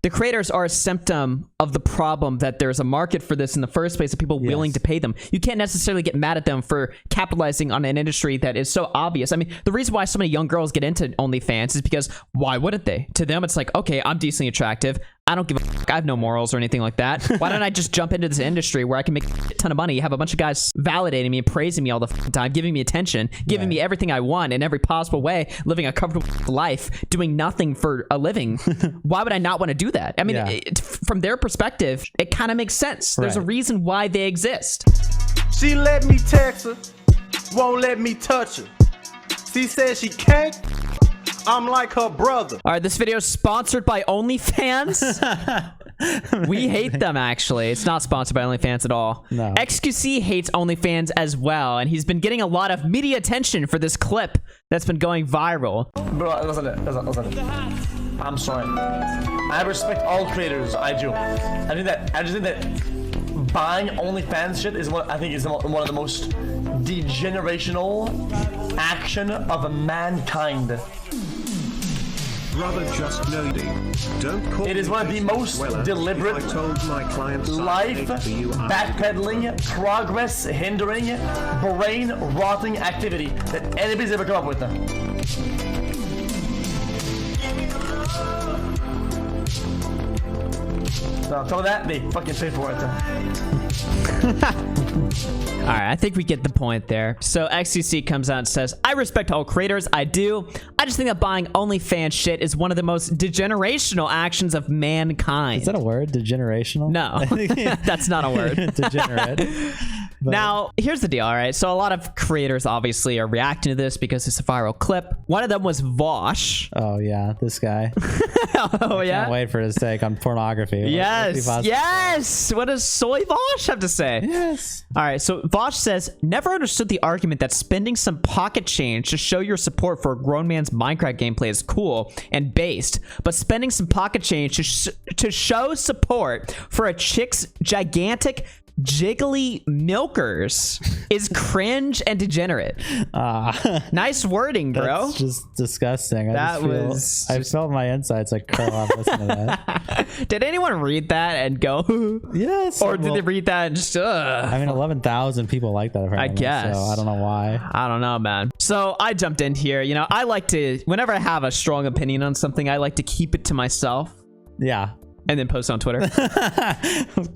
the creators are a symptom of the problem that there's a market for this in the first place, of people willing to pay them. You can't necessarily get mad at them for capitalizing on an industry that is so obvious. I mean, the reason why so many young girls get into OnlyFans is because why wouldn't they? To them, it's like, okay, I'm decently attractive. I don't give a fuck. I have no morals or anything like that. Why don't I just jump into this industry where I can make a ton of money, have a bunch of guys validating me and praising me all the time, giving me attention, giving me everything I want in every possible way, living a comfortable life, doing nothing for a living. Why would I not want to do that? I mean, from their perspective, it kind of makes sense. There's a reason why they exist. She let me text her, won't let me touch her. She says she can't. I'm like her brother. All right, this video is sponsored by OnlyFans. We hate them, actually. It's not sponsored by OnlyFans at all. No. XQC hates OnlyFans as well, and he's been getting a lot of media attention for this clip that's been going viral. Bro, listen. I'm sorry. I respect all creators. I do. I just think that buying OnlyFans shit is one of the most degenerational action of mankind. Brother, just loading. Don't call it is one of the most deliberate, life backpedaling, progress hindering, brain rotting activity that anybody's ever come up with. So tell that they fucking pay for it. All right, I think we get the point there. So XCC comes out and says, I respect all creators, I do. I just think that buying OnlyFans shit is one of the most degenerational actions of mankind. Is that a word? Degenerational? No, that's not a word. Degenerate. But now, here's the deal, all right? So a lot of creators obviously are reacting to this because it's a viral clip. One of them was Vaush. Oh, yeah, this guy. Oh, yeah? Can't wait for his take on pornography. Yes, yes! What does Soy Vaush have to say? Yes. All right, so Vaush says, never understood the argument that spending some pocket change to show your support for a grown man's Minecraft gameplay is cool and based, but spending some pocket change to show support for a chick's gigantic jiggly milkers is cringe and degenerate. Nice wording, bro. That's just disgusting. I felt my insides like curl up listening to that. Did anyone read that and go, yes? Or did they read that and just, I mean, 11,000 people like that, apparently. I guess. So I don't know why. I don't know, man. So I jumped in here. You know, I like to, whenever I have a strong opinion on something, I like to keep it to myself. Yeah. And then post on Twitter.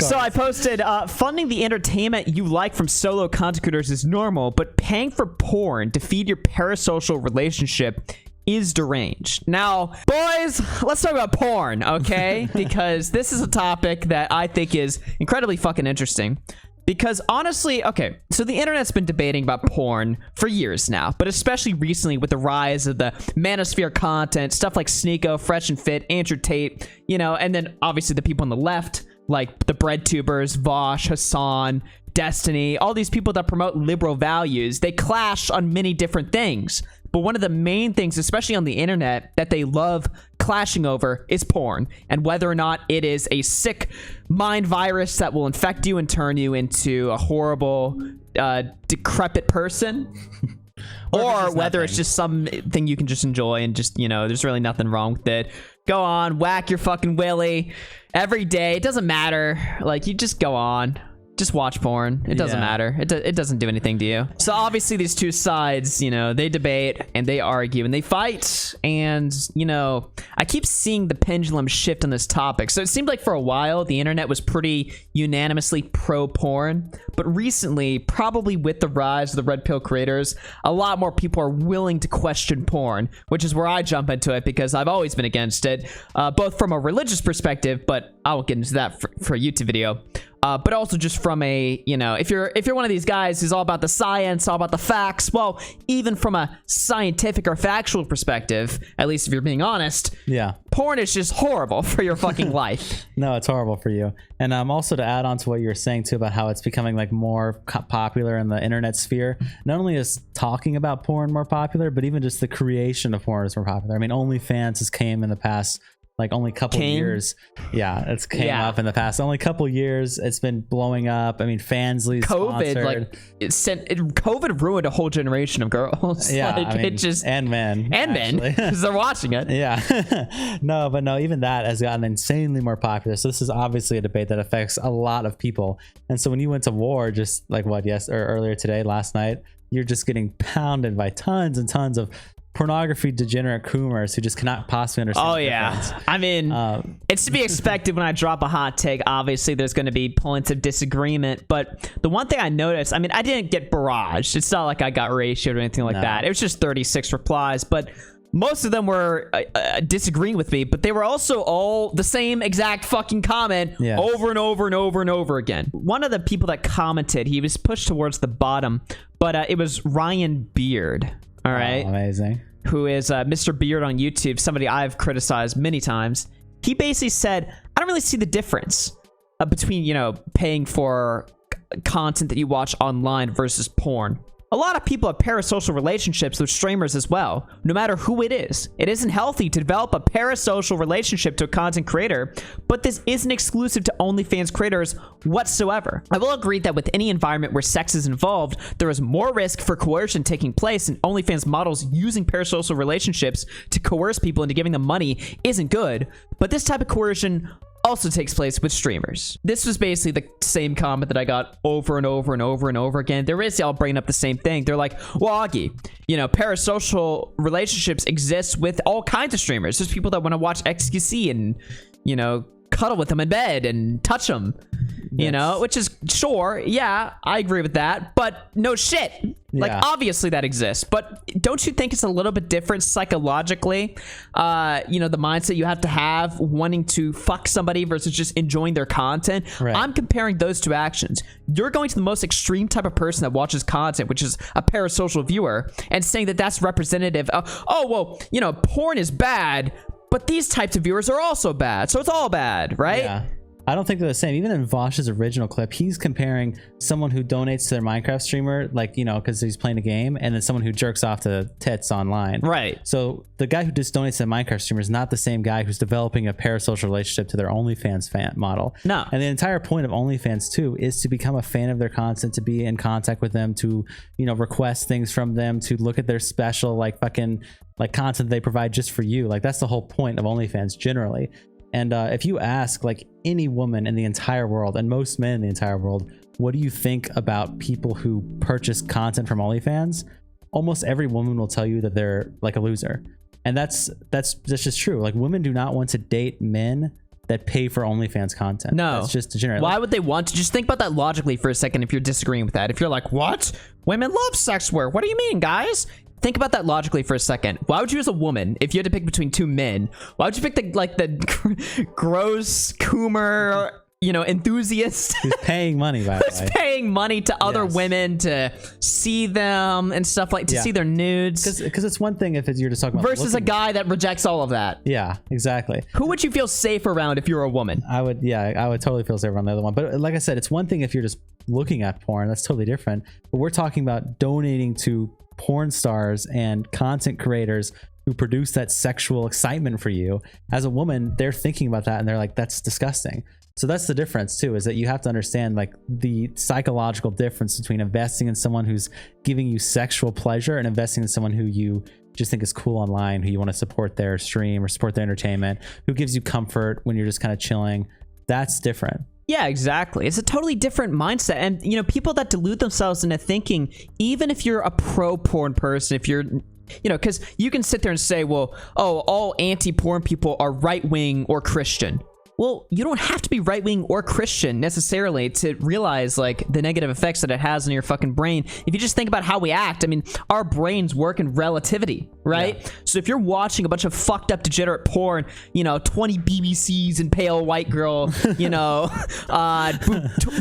So I posted, funding the entertainment you like from solo content creators is normal, but paying for porn to feed your parasocial relationship is deranged. Now, boys, let's talk about porn, okay? Because this is a topic that I think is incredibly fucking interesting. Because honestly, okay, so the internet's been debating about porn for years now, but especially recently with the rise of the manosphere content, stuff like Sneeko, Fresh and Fit, Andrew Tate, you know, and then obviously the people on the left, like the BreadTubers, Vaush, Hassan, Destiny, all these people that promote liberal values, they clash on many different things. But one of the main things, especially on the internet, that they love clashing over is porn, and whether or not it is a sick mind virus that will infect you and turn you into a horrible, decrepit person, or whether it's just something you can just enjoy and just, you know, there's really nothing wrong with it. Go on, whack your fucking willy every day. It doesn't matter. Like, you just go on. Just watch porn. It doesn't matter. It doesn't do anything to you. So obviously these two sides, you know, they debate and they argue and they fight. And, you know, I keep seeing the pendulum shift on this topic. So it seemed like for a while, the internet was pretty unanimously pro-porn. But recently, probably with the rise of the red pill creators, a lot more people are willing to question porn, which is where I jump into it because I've always been against it, both from a religious perspective, but I won't get into that for a YouTube video. But also just from a, you know, if you're one of these guys who's all about the science, all about the facts, well, even from a scientific or factual perspective, at least if you're being honest, porn is just horrible for your fucking life. No, it's horrible for you. And also to add on to what you're saying too about how it's becoming like more popular in the internet sphere, not only is talking about porn more popular, but even just the creation of porn is more popular. I mean, OnlyFans has came in the past like only a couple years. Yeah, it's came up in the past. Only a couple years, it's been blowing up. I mean, Fansly COVID, sponsored. COVID ruined a whole generation of girls. Yeah, like, I mean, it just and men because they're watching it. Yeah, no, even that has gotten insanely more popular. So this is obviously a debate that affects a lot of people. And so when you went to war, just like earlier today, last night, you're just getting pounded by tons and tons of pornography degenerate coomers who just cannot possibly understand. Oh yeah, I mean, it's to be expected when I drop a hot take. Obviously, there's going to be points of disagreement, but the one thing I noticed, I mean, I didn't get barraged. It's not like I got ratioed or anything like that. It was just 36 replies, but most of them were disagreeing with me, but they were also all the same exact fucking comment over and over and over and over again. One of the people that commented, he was pushed towards the bottom, but it was Ryan Beard. All right. Oh, amazing. Who is Mr. Beard on YouTube, somebody I've criticized many times. He basically said, I don't really see the difference between, paying for content that you watch online versus porn. A lot of people have parasocial relationships with streamers as well, no matter who it is. It isn't healthy to develop a parasocial relationship to a content creator, but this isn't exclusive to OnlyFans creators whatsoever. I will agree that with any environment where sex is involved, there is more risk for coercion taking place, and OnlyFans models using parasocial relationships to coerce people into giving them money isn't good, but this type of coercion also takes place with streamers. This was basically the same comment that I got over and over and over and over again. They're basically all bringing up the same thing. They're like, well, Augie, parasocial relationships exist with all kinds of streamers. There's people that want to watch XQC and, cuddle with them in bed and touch them, which is sure. Yeah, I agree with that, but no shit. Like, obviously that exists, but don't you think it's a little bit different psychologically? The mindset you have to have wanting to fuck somebody versus just enjoying their content. Right. I'm comparing those two actions. You're going to the most extreme type of person that watches content, which is a parasocial viewer, and saying that that's representative of, porn is bad, but these types of viewers are also bad, so it's all bad, right? Yeah. I don't think they're the same. Even in Vaush's original clip, he's comparing someone who donates to their Minecraft streamer, because he's playing a game, and then someone who jerks off to tits online. Right. So the guy who just donates to the Minecraft streamer is not the same guy who's developing a parasocial relationship to their OnlyFans fan model. No. And the entire point of OnlyFans too is to become a fan of their content, to be in contact with them, to request things from them, to look at their special content they provide just for you. That's the whole point of OnlyFans generally. And if you ask any woman in the entire world, and most men in the entire world, what do you think about people who purchase content from OnlyFans? Almost every woman will tell you that they're a loser. And that's just true. Women do not want to date men that pay for OnlyFans content. No. That's just degenerate. Why would they want to? Just think about that logically for a second if you're disagreeing with that. If you're like, what? Women love sex work. What do you mean, guys? Think about that logically for a second. Why would you, as a woman, if you had to pick between two men, why would you pick the gross coomer, enthusiast? Who's paying money, by the way. Who's paying money to other women to see them and stuff to see their nudes. Because it's one thing if you're just talking about versus a guy that rejects all of that. Yeah, exactly. Who would you feel safe around if you're a woman? I would totally feel safe around the other one. But like I said, it's one thing if you're just looking at porn. That's totally different. But we're talking about donating to porn stars and content creators who produce that sexual excitement for you. As a woman, they're thinking about that and they're like, that's disgusting. So that's the difference too, is that you have to understand the psychological difference between investing in someone who's giving you sexual pleasure and investing in someone who you just think is cool online, who you want to support their stream or support their entertainment, who gives you comfort when you're just kind of chilling. That's different. Yeah, exactly. It's a totally different mindset. And, people that delude themselves into thinking, even if you're a pro-porn person, if you're, because you can sit there and say, well, all anti-porn people are right-wing or Christian. Well, you don't have to be right-wing or Christian necessarily to realize the negative effects that it has on your fucking brain. If you just think about how we act, I mean, our brains work in relativity, right? Yeah. So if you're watching a bunch of fucked up degenerate porn, 20 BBCs and pale white girl,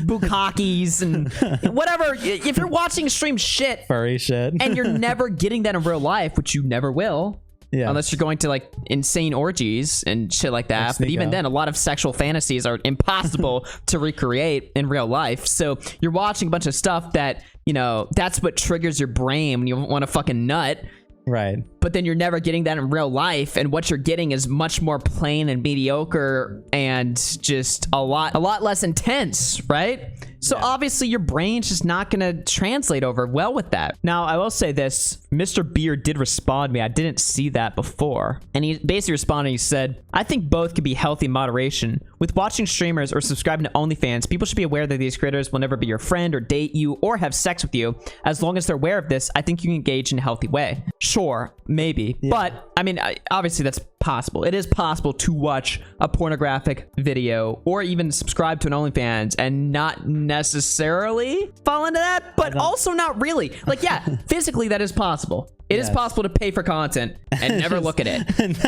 bukakis and whatever, if you're watching extreme shit, furry shit, and you're never getting that in real life, which you never will. Yeah. Unless you're going to insane orgies and shit like that. But even then, a lot of sexual fantasies are impossible to recreate in real life. So you're watching a bunch of stuff that, that's what triggers your brain when you want to fucking nut. Right. But then you're never getting that in real life, and what you're getting is much more plain and mediocre and just a lot less intense, right? So obviously your brain's just not gonna translate over well with that. Now, I will say this, Mr. Beard did respond to me. I didn't see that before. And he basically responded, he said, I think both can be healthy in moderation. With watching streamers or subscribing to OnlyFans, people should be aware that these creators will never be your friend or date you or have sex with you. As long as they're aware of this, I think you can engage in a healthy way. Sure, maybe. Yeah. But, I mean, obviously that's possible. It is possible to watch a pornographic video or even subscribe to an OnlyFans and not necessarily fall into that, but also not really. Like, yeah, physically that is possible. It is possible to pay for content and never look at it.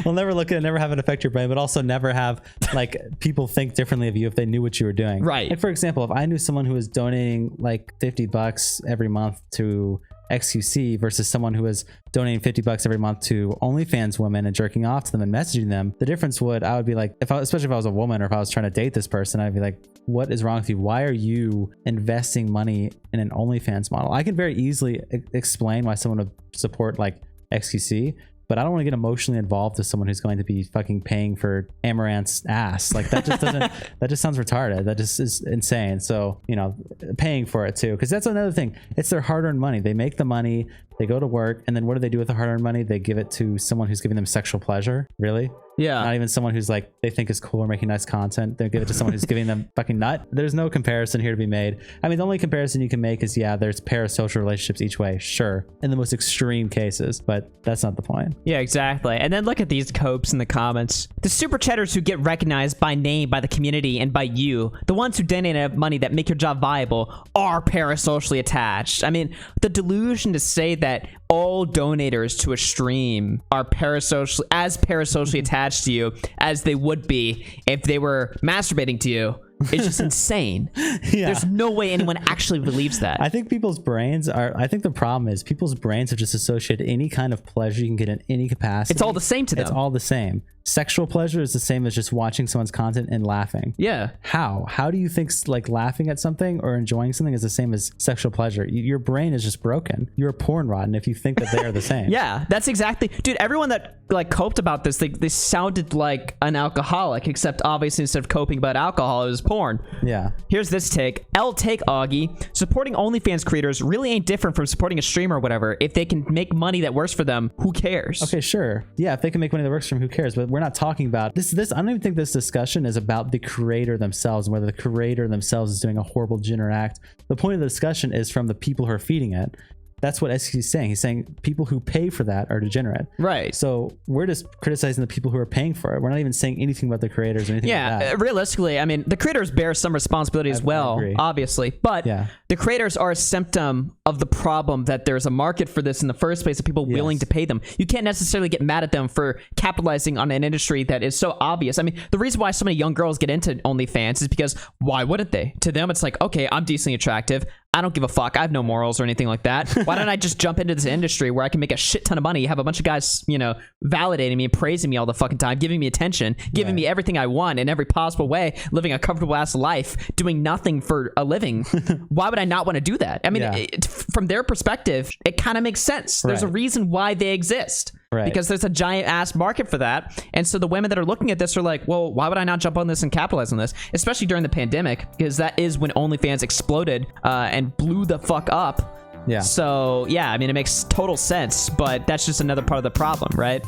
never look at it, never have it affect your brain, but also never have like people think differently of you if they knew what you were doing. Right. Like, for example, if I knew someone who was donating like $50 every month to XQC versus someone who is donating $50 every month to OnlyFans women and jerking off to them and messaging them, the difference I would be like, especially if I was a woman or if I was trying to date this person, I'd be like, what is wrong with you? Why are you investing money in an OnlyFans model? I can very easily explain why someone would support like XQC, but I don't want to get emotionally involved with someone who's going to be fucking paying for Amaranth's ass. Like that just doesn't, that just sounds retarded. That just is insane. So, you know, paying for it too, because that's another thing. It's their hard-earned money. They make the money, they go to work, and then what do they do with the hard-earned money? They give it to someone who's giving them sexual pleasure. Really? Yeah. Not even someone who's like, they think is cool or making nice content. They give it to someone who's giving them fucking nut. There's no comparison here to be made. I mean, the only comparison you can make is, yeah, there's parasocial relationships each way. Sure. In the most extreme cases, but that's not the point. Yeah, exactly. And then look at these copes in the comments. The super chatters who get recognized by name, by the community, and by you, the ones who donate money that make your job viable, are parasocially attached. I mean, the delusion to say that all donators to a stream are parasocially attached to you as they would be if they were masturbating to you is just insane. Yeah. There's no way anyone actually believes that. I think people's brains I think the problem is people's brains have just associated any kind of pleasure you can get in any capacity. It's all the same to them. It's all the same. Sexual pleasure is the same as just watching someone's content and laughing. Yeah. How do you think like laughing at something or enjoying something is the same as sexual pleasure? Your brain is just broken. You're a porn rotten if you think that they are the same. Yeah, that's exactly, dude. Everyone that like coped about this, they sounded like an alcoholic, except obviously instead of coping about alcohol, it was porn. Yeah. Here's this take. Take Augie. Supporting OnlyFans creators really ain't different from supporting a streamer or whatever. If they can make money that works for them, who cares? Okay, sure. Yeah, if they can make money that works for them, who cares? But we're not talking about this. I don't even think this discussion is about the creator themselves and whether the creator themselves is doing a horrible degenerate act. The point of the discussion is from the people who are feeding it. That's what SQ is saying. He's saying people who pay for that are degenerate. Right. So we're just criticizing the people who are paying for it. We're not even saying anything about the creators or anything like that. Realistically, I mean, the creators bear some responsibility as well, obviously. But the creators are a symptom of the problem that there's a market for this in the first place of people willing to pay them. You can't necessarily get mad at them for capitalizing on an industry that is so obvious. I mean, the reason why so many young girls get into OnlyFans is because why wouldn't they? To them, it's like, okay, I'm decently attractive. I don't give a fuck. I have no morals or anything like that. Why don't I just jump into this industry where I can make a shit ton of money, have a bunch of guys, you know, validating me and praising me all the fucking time, giving me attention, giving me everything I want in every possible way, living a comfortable ass life, doing nothing for a living. Why would I not want to do that? I mean, from their perspective, it kind of makes sense. There's a reason why they exist. Because there's a giant ass market for that. And so the women that are looking at this are like, well, why would I not jump on this and capitalize on this? Especially during the pandemic, because that is when OnlyFans exploded and blew the fuck up. Yeah. So, yeah, I mean, it makes total sense, but that's just another part of the problem, right?